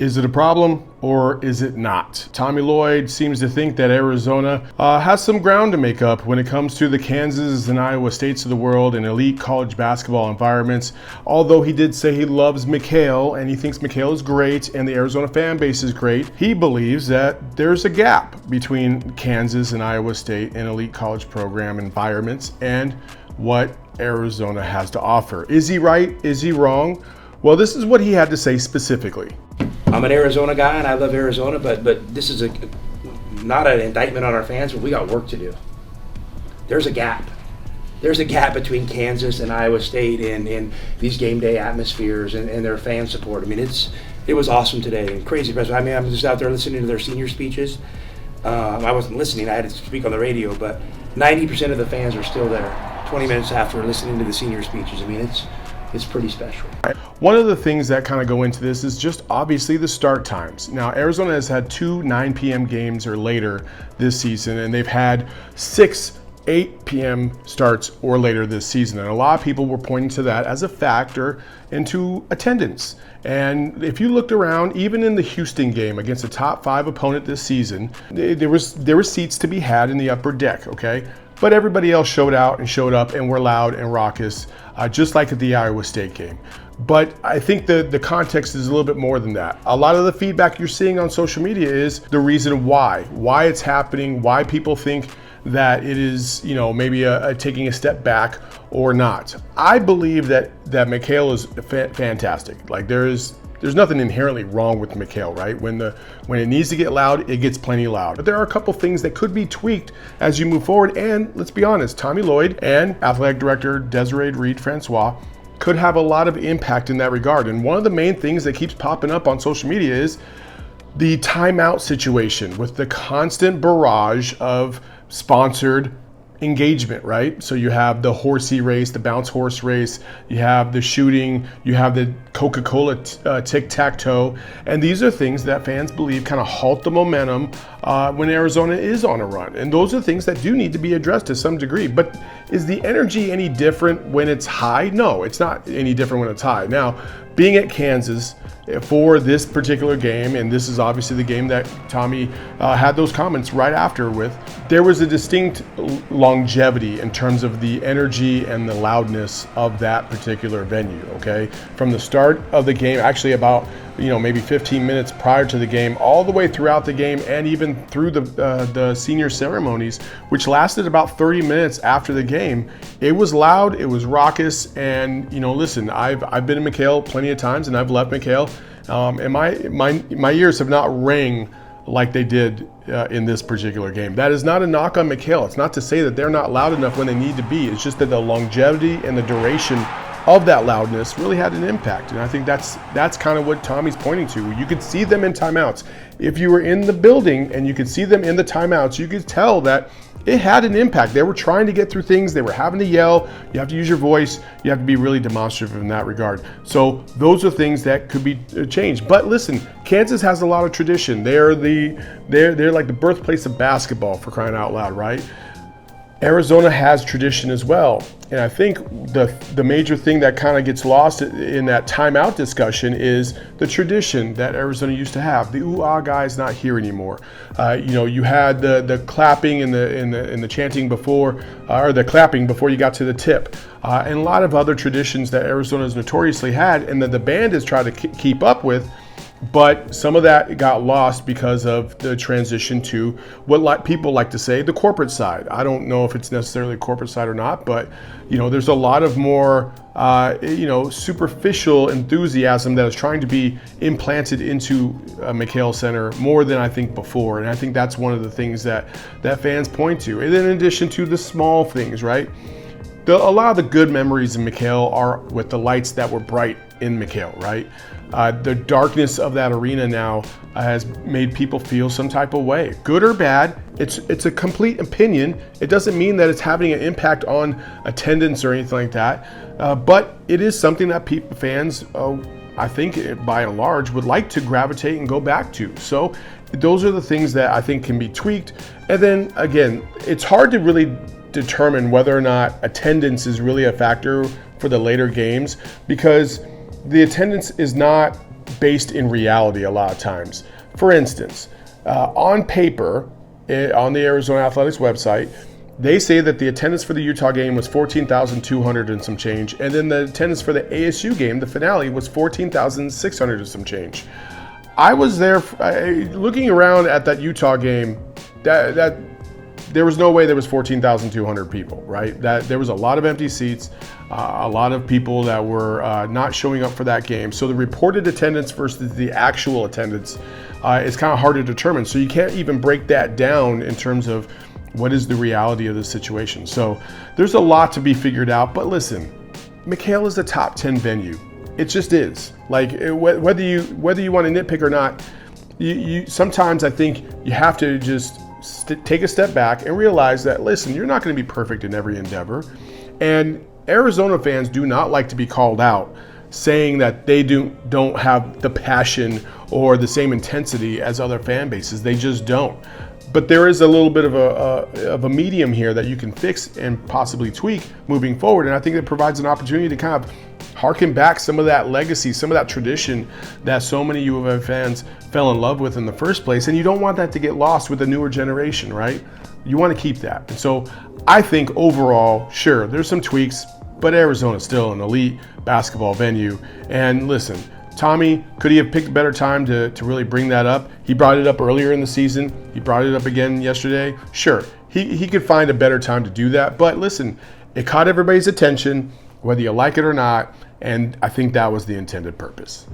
Is it a problem or is it not? Tommy Lloyd seems to think that Arizona has some ground to make up when it comes to the Kansas and Iowa States of the world and elite college basketball environments. Although he did say he loves McKale and he thinks McKale is great and the Arizona fan base is great, he believes that there's a gap between Kansas and Iowa State and elite college program environments and what Arizona has to offer. Is he right? Is he wrong? Well, this is what he had to say specifically. I'm an Arizona guy and I love Arizona, but this is not an indictment on our fans, but we got work to do. There's a gap. There's a gap between Kansas and Iowa State in these game day atmospheres and their fan support. I mean, it was awesome today and crazy. I mean, I'm just out there listening to their senior speeches. I wasn't listening, I had to speak on the radio, but 90% of the fans are still there 20 minutes after listening to the senior speeches. I mean, it's pretty special. One of the things that kind of go into this is just obviously the start times. Now, Arizona has had 2 9 p.m. games or later this season, and they've had 6 8 p.m. starts or later this season. And a lot of people were pointing to that as a factor into attendance. And if you looked around, even in the Houston game against a top 5 opponent this season, there were seats to be had in the upper deck, okay? But everybody else showed out and showed up and were loud and raucous, just like at the Iowa State game. But I think the context is a little bit more than that. A lot of the feedback you're seeing on social media is the reason why it's happening, why people think that it is, maybe taking a step back or not. I believe that McKale is fantastic. Like there's nothing inherently wrong with McKale, right? When it needs to get loud, it gets plenty loud. But there are a couple things that could be tweaked as you move forward. And let's be honest, Tommy Lloyd and athletic director Desiree Reed-Francois could have a lot of impact in that regard. And one of the main things that keeps popping up on social media is the timeout situation with the constant barrage of sponsored engagement, right? So you have the horsey race, the bounce horse race, you have the shooting, you have the Coca-Cola tic-tac-toe, and these are things that fans believe kind of halt the momentum when Arizona is on a run. And those are things that do need to be addressed to some degree. But is the energy any different when it's high? No, it's not any different when it's high. Now, being at Kansas for this particular game, and this is obviously the game that Tommy had those comments right after with, there was a distinct longevity in terms of the energy and the loudness of that particular venue, okay? From the start of the game, actually about maybe 15 minutes prior to the game, all the way throughout the game, and even through the senior ceremonies, which lasted about 30 minutes after the game. It was loud, it was raucous, and listen, I've been in McKale plenty of times, and I've left McKale, and my ears have not rang like they did in this particular game. That is not a knock on McKale. It's not to say that they're not loud enough when they need to be. It's just that the longevity and the duration of that loudness really had an impact. And I think that's kind of what Tommy's pointing to. You could see them in timeouts. If you were in the building and you could see them in the timeouts, you could tell that it had an impact. They were trying to get through things. They were having to yell. You have to use your voice. You have to be really demonstrative in that regard. So those are things that could be changed. But listen, Kansas has a lot of tradition. They're like the birthplace of basketball, for crying out loud, right? Arizona has tradition as well. And I think the major thing that kind of gets lost in that timeout discussion is the tradition that Arizona used to have. The ooh-ah guy is not here anymore. You had the clapping and the chanting before, or the clapping before you got to the tip. And a lot of other traditions that Arizona has notoriously had and that the band has tried to keep up with. But some of that got lost because of the transition to what people like to say, the corporate side. I don't know if it's necessarily corporate side or not, but there's a lot of more superficial enthusiasm that is trying to be implanted into McKale Center more than I think before. And I think that's one of the things that fans point to. And then in addition to the small things, right? A lot of the good memories in McKale are with the lights that were bright in McKale, right? The darkness of that arena now has made people feel some type of way, good or bad. It's a complete opinion. It doesn't mean that it's having an impact on attendance or anything like that. But it is something that fans, I think by and large, would like to gravitate and go back to. So those are the things that I think can be tweaked. And then again, it's hard to really determine whether or not attendance is really a factor for the later games, because the attendance is not based in reality a lot of times. For instance, on paper, on the Arizona Athletics website, they say that the attendance for the Utah game was 14,200 and some change, and then the attendance for the ASU game, the finale, was 14,600 and some change. I was there looking around at that Utah game. That there was no way there was 14,200 people, right? That there was a lot of empty seats, a lot of people that were not showing up for that game. So the reported attendance versus the actual attendance is kind of hard to determine. So you can't even break that down in terms of what is the reality of the situation. So there's a lot to be figured out. But listen, McKale is a top 10 venue. It just is. Like whether you want to nitpick or not, you sometimes I think you have to just take a step back and realize that, listen, you're not going to be perfect in every endeavor. And Arizona fans do not like to be called out saying that they don't have the passion or the same intensity as other fan bases. They just don't. But there is a little bit of a medium here that you can fix and possibly tweak moving forward. And I think it provides an opportunity to kind of harken back some of that legacy, some of that tradition that so many U of M fans fell in love with in the first place. And you don't want that to get lost with the newer generation, right? You want to keep that. And so I think overall, sure, there's some tweaks, but Arizona's still an elite basketball venue. And listen, Tommy, could he have picked a better time to really bring that up? He brought it up earlier in the season. He brought it up again yesterday. Sure, he could find a better time to do that. But listen, it caught everybody's attention, whether you like it or not, and I think that was the intended purpose.